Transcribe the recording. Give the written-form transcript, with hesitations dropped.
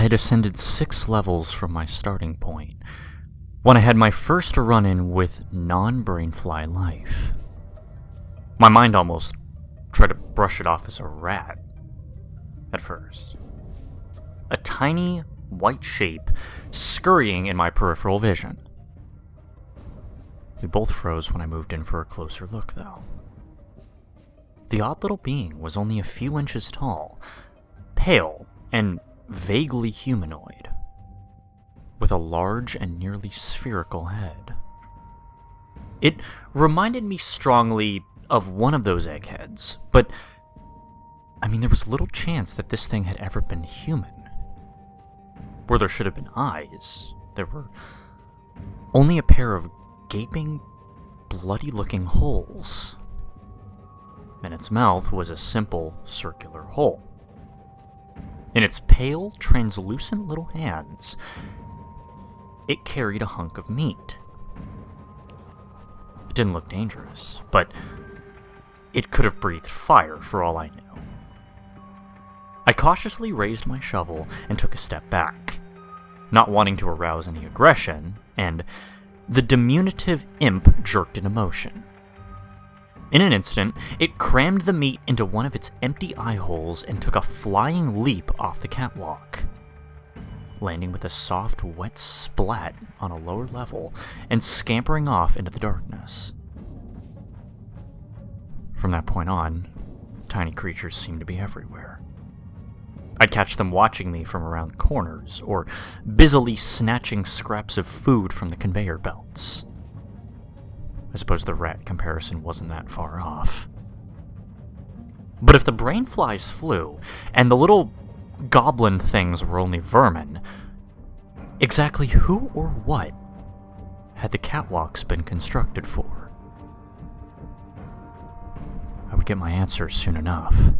had ascended 6 levels from my starting point when I had my first run-in with non-brainfly life. My mind almost tried to brush it off as a rat at first. A tiny, white shape scurrying in my peripheral vision. We both froze when I moved in for a closer look, though. The odd little being was only a few inches tall, pale, and vaguely humanoid, with a large and nearly spherical head. It reminded me strongly of one of those eggheads, but there was little chance that this thing had ever been human. Where there should have been eyes, there were only a pair of gaping, bloody-looking holes. And its mouth was a simple, circular hole. In its pale, translucent little hands, it carried a hunk of meat. It didn't look dangerous, but it could have breathed fire for all I knew. I cautiously raised my shovel and took a step back, not wanting to arouse any aggression, and the diminutive imp jerked into motion. In an instant, it crammed the meat into one of its empty eye holes and took a flying leap off the catwalk, landing with a soft, wet splat on a lower level and scampering off into the darkness. From that point on, tiny creatures seemed to be everywhere. I'd catch them watching me from around corners, or busily snatching scraps of food from the conveyor belts. I suppose the rat comparison wasn't that far off. But if the brain flies flew, and the little goblin things were only vermin, exactly who or what had the catwalks been constructed for? I would get my answer soon enough.